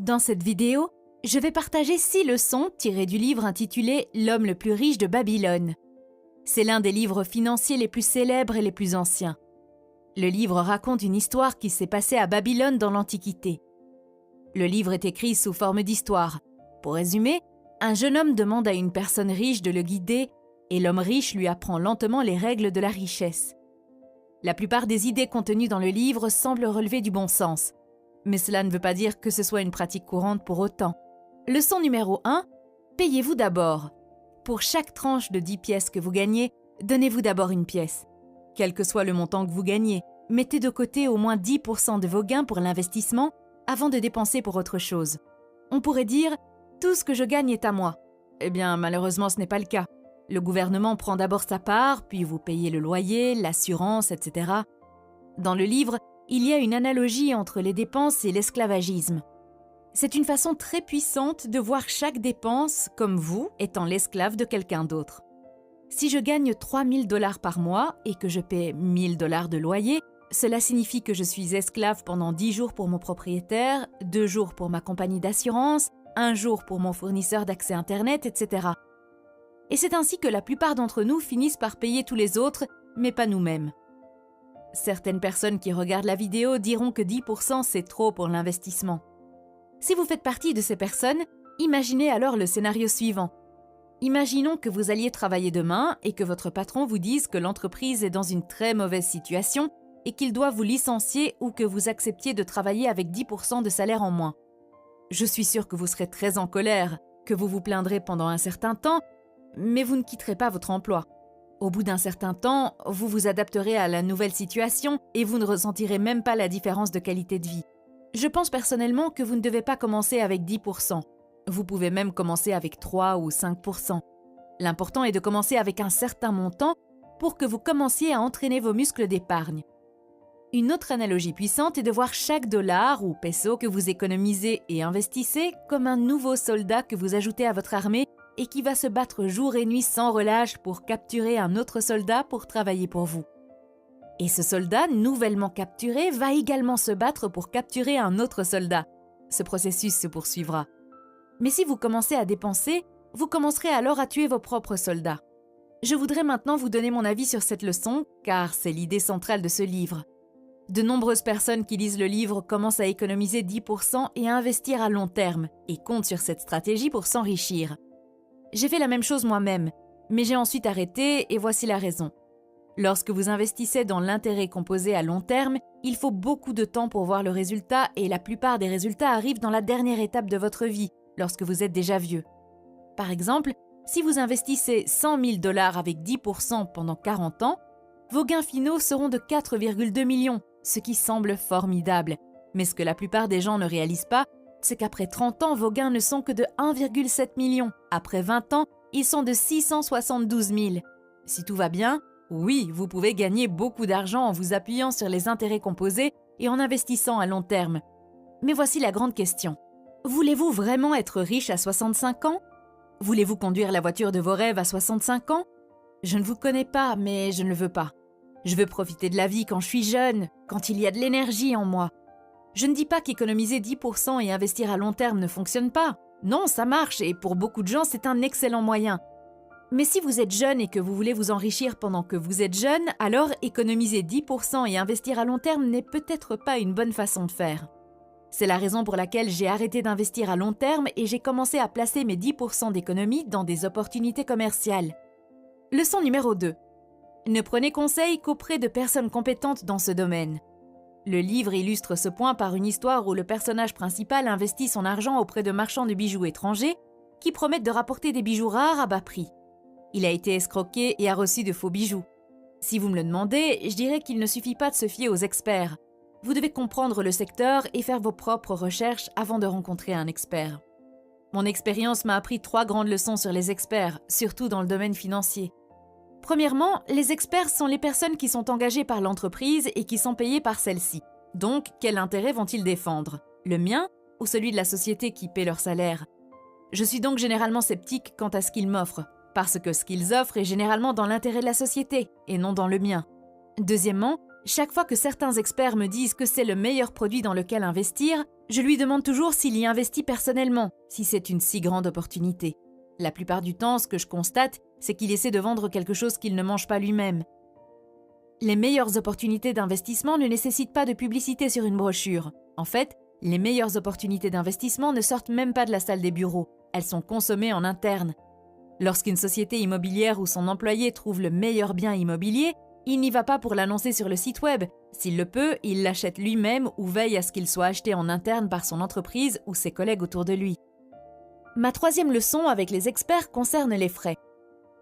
Dans cette vidéo, je vais partager 6 leçons tirées du livre intitulé « L'homme le plus riche de Babylone ». C'est l'un des livres financiers les plus célèbres et les plus anciens. Le livre raconte une histoire qui s'est passée à Babylone dans l'Antiquité. Le livre est écrit sous forme d'histoire. Pour résumer, un jeune homme demande à une personne riche de le guider et l'homme riche lui apprend lentement les règles de la richesse. La plupart des idées contenues dans le livre semblent relever du bon sens, mais cela ne veut pas dire que ce soit une pratique courante pour autant. Leçon numéro 1, payez-vous d'abord. Pour chaque tranche de 10 pièces que vous gagnez, donnez-vous d'abord une pièce. Quel que soit le montant que vous gagnez, mettez de côté au moins 10% de vos gains pour l'investissement avant de dépenser pour autre chose. On pourrait dire « tout ce que je gagne est à moi ». Eh bien, malheureusement, ce n'est pas le cas. Le gouvernement prend d'abord sa part, puis vous payez le loyer, l'assurance, etc. Dans le livre, il y a une analogie entre les dépenses et l'esclavagisme. C'est une façon très puissante de voir chaque dépense comme vous étant l'esclave de quelqu'un d'autre. Si je gagne 3 000 $ par mois et que je paie 1 000 $ de loyer, cela signifie que je suis esclave pendant 10 jours pour mon propriétaire, 2 jours pour ma compagnie d'assurance, 1 jour pour mon fournisseur d'accès Internet, etc. Et c'est ainsi que la plupart d'entre nous finissent par payer tous les autres, mais pas nous-mêmes. Certaines personnes qui regardent la vidéo diront que 10% c'est trop pour l'investissement. Si vous faites partie de ces personnes, imaginez alors le scénario suivant. Imaginons que vous alliez travailler demain et que votre patron vous dise que l'entreprise est dans une très mauvaise situation et qu'il doit vous licencier ou que vous acceptiez de travailler avec 10% de salaire en moins. Je suis sûre que vous serez très en colère, que vous vous plaindrez pendant un certain temps, mais vous ne quitterez pas votre emploi. Au bout d'un certain temps, vous vous adapterez à la nouvelle situation et vous ne ressentirez même pas la différence de qualité de vie. Je pense personnellement que vous ne devez pas commencer avec 10%. Vous pouvez même commencer avec 3 ou 5%. L'important est de commencer avec un certain montant pour que vous commenciez à entraîner vos muscles d'épargne. Une autre analogie puissante est de voir chaque dollar ou peso que vous économisez et investissez comme un nouveau soldat que vous ajoutez à votre armée et qui va se battre jour et nuit sans relâche pour capturer un autre soldat pour travailler pour vous. Et ce soldat, nouvellement capturé, va également se battre pour capturer un autre soldat. Ce processus se poursuivra. Mais si vous commencez à dépenser, vous commencerez alors à tuer vos propres soldats. Je voudrais maintenant vous donner mon avis sur cette leçon, car c'est l'idée centrale de ce livre. De nombreuses personnes qui lisent le livre commencent à économiser 10% et à investir à long terme, et comptent sur cette stratégie pour s'enrichir. J'ai fait la même chose moi-même, mais j'ai ensuite arrêté et voici la raison. Lorsque vous investissez dans l'intérêt composé à long terme, il faut beaucoup de temps pour voir le résultat et la plupart des résultats arrivent dans la dernière étape de votre vie, lorsque vous êtes déjà vieux. Par exemple, si vous investissez 100 000 $ avec 10% pendant 40 ans, vos gains finaux seront de 4,2 millions, ce qui semble formidable. Mais ce que la plupart des gens ne réalisent pas, c'est qu'après 30 ans, vos gains ne sont que de 1,7 million. Après 20 ans, ils sont de 672 000. Si tout va bien, oui, vous pouvez gagner beaucoup d'argent en vous appuyant sur les intérêts composés et en investissant à long terme. Mais voici la grande question. Voulez-vous vraiment être riche à 65 ans? Voulez-vous conduire la voiture de vos rêves à 65 ans? Je ne vous connais pas, mais je ne le veux pas. Je veux profiter de la vie quand je suis jeune, quand il y a de l'énergie en moi. Je ne dis pas qu'économiser 10% et investir à long terme ne fonctionne pas. Non, ça marche et pour beaucoup de gens, c'est un excellent moyen. Mais si vous êtes jeune et que vous voulez vous enrichir pendant que vous êtes jeune, alors économiser 10% et investir à long terme n'est peut-être pas une bonne façon de faire. C'est la raison pour laquelle j'ai arrêté d'investir à long terme et j'ai commencé à placer mes 10% d'économie dans des opportunités commerciales. Leçon numéro 2. Ne prenez conseil qu'auprès de personnes compétentes dans ce domaine. Le livre illustre ce point par une histoire où le personnage principal investit son argent auprès de marchands de bijoux étrangers qui promettent de rapporter des bijoux rares à bas prix. Il a été escroqué et a reçu de faux bijoux. Si vous me le demandez, je dirais qu'il ne suffit pas de se fier aux experts. Vous devez comprendre le secteur et faire vos propres recherches avant de rencontrer un expert. Mon expérience m'a appris 3 grandes leçons sur les experts, surtout dans le domaine financier. Premièrement, les experts sont les personnes qui sont engagées par l'entreprise et qui sont payées par celle-ci. Donc, quel intérêt vont-ils défendre? Le mien ou celui de la société qui paie leur salaire? Je suis donc généralement sceptique quant à ce qu'ils m'offrent, parce que ce qu'ils offrent est généralement dans l'intérêt de la société et non dans le mien. Deuxièmement, Chaque fois que certains experts me disent que c'est le meilleur produit dans lequel investir, je lui demande toujours s'il y investit personnellement, si c'est une si grande opportunité. La plupart du temps, ce que je constate, c'est qu'il essaie de vendre quelque chose qu'il ne mange pas lui-même. Les meilleures opportunités d'investissement ne nécessitent pas de publicité sur une brochure. En fait, les meilleures opportunités d'investissement ne sortent même pas de la salle des bureaux. Elles sont consommées en interne. Lorsqu'une société immobilière ou son employé trouve le meilleur bien immobilier, il n'y va pas pour l'annoncer sur le site web. S'il le peut, il l'achète lui-même ou veille à ce qu'il soit acheté en interne par son entreprise ou ses collègues autour de lui. Ma troisième leçon avec les experts concerne les frais.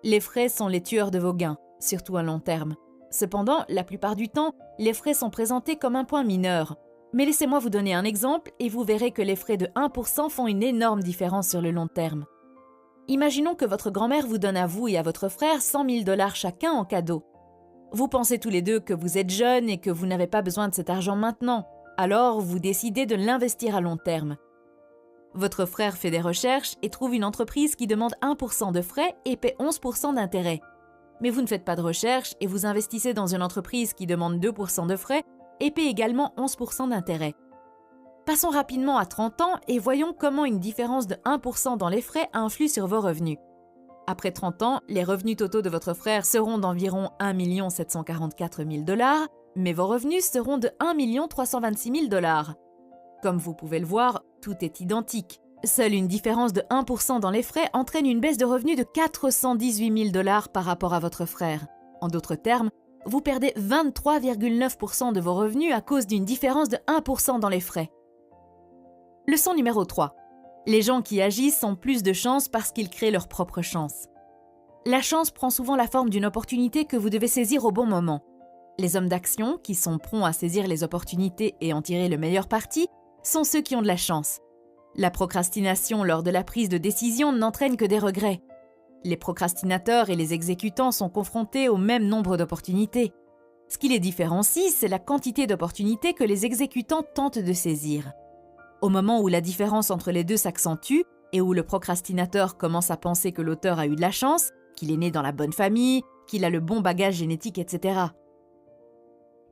Les frais sont les tueurs de vos gains, surtout à long terme. Cependant, la plupart du temps, les frais sont présentés comme un point mineur. Mais laissez-moi vous donner un exemple et vous verrez que les frais de 1% font une énorme différence sur le long terme. Imaginons que votre grand-mère vous donne à vous et à votre frère 100 000 $ chacun en cadeau. Vous pensez tous les deux que vous êtes jeunes et que vous n'avez pas besoin de cet argent maintenant. Alors, vous décidez de l'investir à long terme. Votre frère fait des recherches et trouve une entreprise qui demande 1% de frais et paie 11% d'intérêt. Mais vous ne faites pas de recherche et vous investissez dans une entreprise qui demande 2% de frais et paie également 11% d'intérêt. Passons rapidement à 30 ans et voyons comment une différence de 1% dans les frais influe sur vos revenus. Après 30 ans, les revenus totaux de votre frère seront d'environ 1 744 000 $, mais vos revenus seront de 1 326 000 $. Comme vous pouvez le voir, tout est identique. Seule une différence de 1% dans les frais entraîne une baisse de revenus de 418 000 $ par rapport à votre frère. En d'autres termes, vous perdez 23,9% de vos revenus à cause d'une différence de 1% dans les frais. Leçon numéro 3. Les gens qui agissent ont plus de chance parce qu'ils créent leur propre chance. La chance prend souvent la forme d'une opportunité que vous devez saisir au bon moment. Les hommes d'action, qui sont prompts à saisir les opportunités et en tirer le meilleur parti, sont ceux qui ont de la chance. La procrastination lors de la prise de décision n'entraîne que des regrets. Les procrastinateurs et les exécutants sont confrontés au même nombre d'opportunités. Ce qui les différencie, c'est la quantité d'opportunités que les exécutants tentent de saisir. Au moment où la différence entre les deux s'accentue et où le procrastinateur commence à penser que l'auteur a eu de la chance, qu'il est né dans la bonne famille, qu'il a le bon bagage génétique, etc.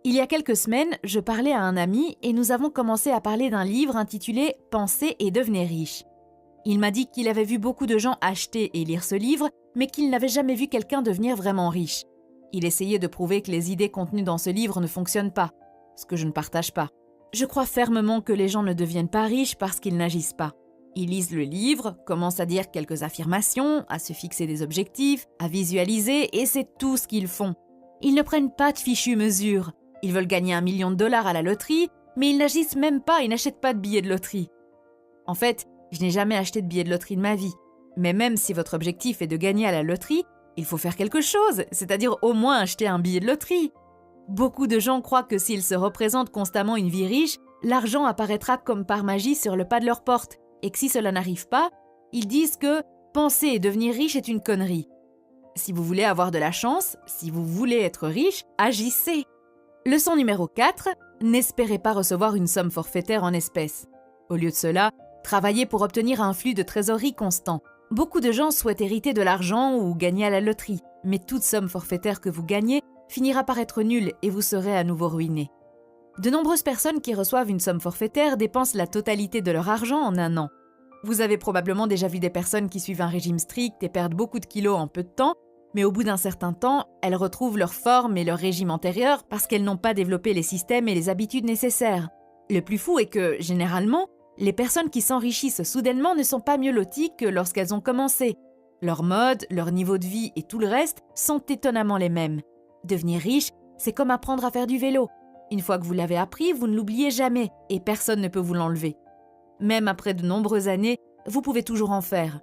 Il y a quelques semaines, je parlais à un ami et nous avons commencé à parler d'un livre intitulé « Pensez et devenez riche ». Il m'a dit qu'il avait vu beaucoup de gens acheter et lire ce livre, mais qu'il n'avait jamais vu quelqu'un devenir vraiment riche. Il essayait de prouver que les idées contenues dans ce livre ne fonctionnent pas, ce que je ne partage pas. Je crois fermement que les gens ne deviennent pas riches parce qu'ils n'agissent pas. Ils lisent le livre, commencent à dire quelques affirmations, à se fixer des objectifs, à visualiser, et c'est tout ce qu'ils font. Ils ne prennent pas de fichues mesures. Ils veulent gagner 1 million de $ à la loterie, mais ils n'agissent même pas et n'achètent pas de billets de loterie. En fait, je n'ai jamais acheté de billets de loterie de ma vie. Mais même si votre objectif est de gagner à la loterie, il faut faire quelque chose, c'est-à-dire au moins acheter un billet de loterie. Beaucoup de gens croient que s'ils se représentent constamment une vie riche, l'argent apparaîtra comme par magie sur le pas de leur porte, et que si cela n'arrive pas, ils disent que penser et devenir riche est une connerie. Si vous voulez avoir de la chance, si vous voulez être riche, agissez. Leçon numéro 4, n'espérez pas recevoir une somme forfaitaire en espèces. Au lieu de cela, travaillez pour obtenir un flux de trésorerie constant. Beaucoup de gens souhaitent hériter de l'argent ou gagner à la loterie, mais toute somme forfaitaire que vous gagnez finira par être nulle et vous serez à nouveau ruiné. De nombreuses personnes qui reçoivent une somme forfaitaire dépensent la totalité de leur argent en un an. Vous avez probablement déjà vu des personnes qui suivent un régime strict et perdent beaucoup de kilos en peu de temps, mais au bout d'un certain temps, elles retrouvent leur forme et leur régime antérieur parce qu'elles n'ont pas développé les systèmes et les habitudes nécessaires. Le plus fou est que, généralement, les personnes qui s'enrichissent soudainement ne sont pas mieux loties que lorsqu'elles ont commencé. Leur mode, leur niveau de vie et tout le reste sont étonnamment les mêmes. Devenir riche, c'est comme apprendre à faire du vélo. Une fois que vous l'avez appris, vous ne l'oubliez jamais et personne ne peut vous l'enlever. Même après de nombreuses années, vous pouvez toujours en faire.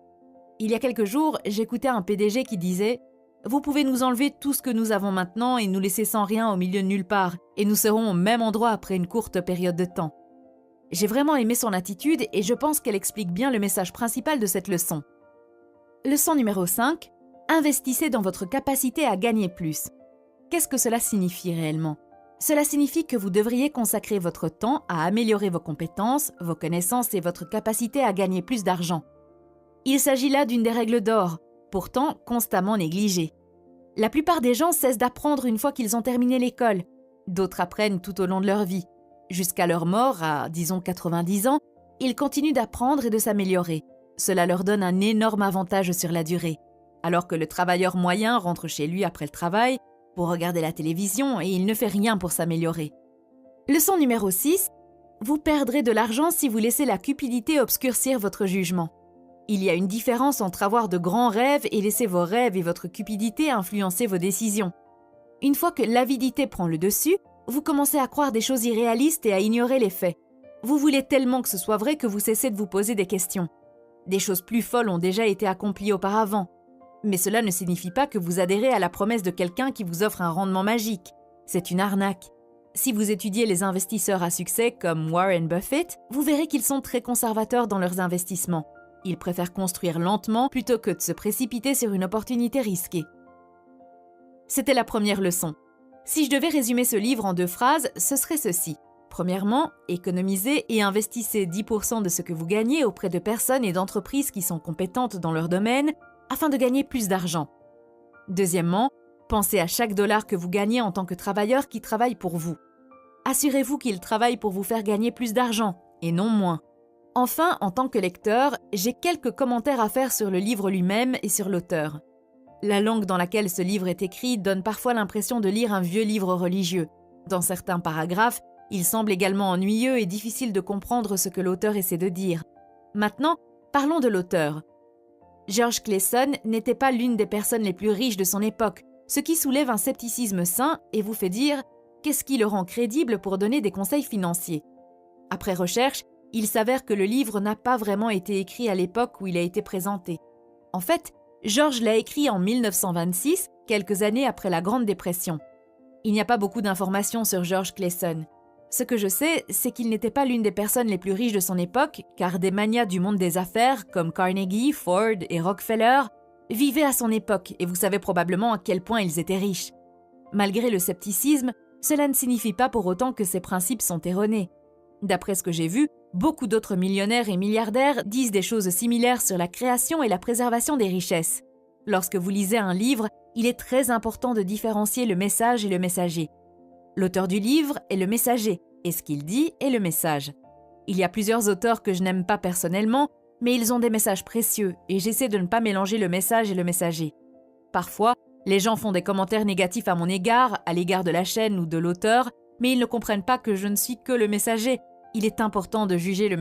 Il y a quelques jours, j'écoutais un PDG qui disait « Vous pouvez nous enlever tout ce que nous avons maintenant et nous laisser sans rien au milieu de nulle part, et nous serons au même endroit après une courte période de temps. » J'ai vraiment aimé son attitude et je pense qu'elle explique bien le message principal de cette leçon. Leçon numéro 5. Investissez dans votre capacité à gagner plus. Qu'est-ce que cela signifie réellement ? Cela signifie que vous devriez consacrer votre temps à améliorer vos compétences, vos connaissances et votre capacité à gagner plus d'argent. Il s'agit là d'une des règles d'or, pourtant constamment négligée. La plupart des gens cessent d'apprendre une fois qu'ils ont terminé l'école. D'autres apprennent tout au long de leur vie. Jusqu'à leur mort, à disons 90 ans, ils continuent d'apprendre et de s'améliorer. Cela leur donne un énorme avantage sur la durée. Alors que le travailleur moyen rentre chez lui après le travail pour regarder la télévision et il ne fait rien pour s'améliorer. Leçon numéro 6. Vous perdrez de l'argent si vous laissez la cupidité obscurcir votre jugement. Il y a une différence entre avoir de grands rêves et laisser vos rêves et votre cupidité influencer vos décisions. Une fois que l'avidité prend le dessus, vous commencez à croire des choses irréalistes et à ignorer les faits. Vous voulez tellement que ce soit vrai que vous cessez de vous poser des questions. Des choses plus folles ont déjà été accomplies auparavant. Mais cela ne signifie pas que vous adhérez à la promesse de quelqu'un qui vous offre un rendement magique. C'est une arnaque. Si vous étudiez les investisseurs à succès comme Warren Buffett, vous verrez qu'ils sont très conservateurs dans leurs investissements. Ils préfèrent construire lentement plutôt que de se précipiter sur une opportunité risquée. C'était la première leçon. Si je devais résumer ce livre en 2 phrases, ce serait ceci. Premièrement, économisez et investissez 10% de ce que vous gagnez auprès de personnes et d'entreprises qui sont compétentes dans leur domaine afin de gagner plus d'argent. Deuxièmement, pensez à chaque dollar que vous gagnez en tant que travailleur qui travaille pour vous. Assurez-vous qu'il travaille pour vous faire gagner plus d'argent, et non moins. Enfin, en tant que lecteur, j'ai quelques commentaires à faire sur le livre lui-même et sur l'auteur. La langue dans laquelle ce livre est écrit donne parfois l'impression de lire un vieux livre religieux. Dans certains paragraphes, il semble également ennuyeux et difficile de comprendre ce que l'auteur essaie de dire. Maintenant, parlons de l'auteur. George Clason n'était pas l'une des personnes les plus riches de son époque, ce qui soulève un scepticisme sain et vous fait dire « qu'est-ce qui le rend crédible pour donner des conseils financiers ?» Après recherche, il s'avère que le livre n'a pas vraiment été écrit à l'époque où il a été présenté. En fait, George l'a écrit en 1926, quelques années après la Grande Dépression. Il n'y a pas beaucoup d'informations sur George Clason. Ce que je sais, c'est qu'il n'était pas l'une des personnes les plus riches de son époque, car des magnats du monde des affaires, comme Carnegie, Ford et Rockefeller, vivaient à son époque et vous savez probablement à quel point ils étaient riches. Malgré le scepticisme, cela ne signifie pas pour autant que ces principes sont erronés. D'après ce que j'ai vu, beaucoup d'autres millionnaires et milliardaires disent des choses similaires sur la création et la préservation des richesses. Lorsque vous lisez un livre, il est très important de différencier le message et le messager. L'auteur du livre est le messager, et ce qu'il dit est le message. Il y a plusieurs auteurs que je n'aime pas personnellement, mais ils ont des messages précieux, et j'essaie de ne pas mélanger le message et le messager. Parfois, les gens font des commentaires négatifs à mon égard, à l'égard de la chaîne ou de l'auteur, mais ils ne comprennent pas que je ne suis que le messager. Il est important de juger le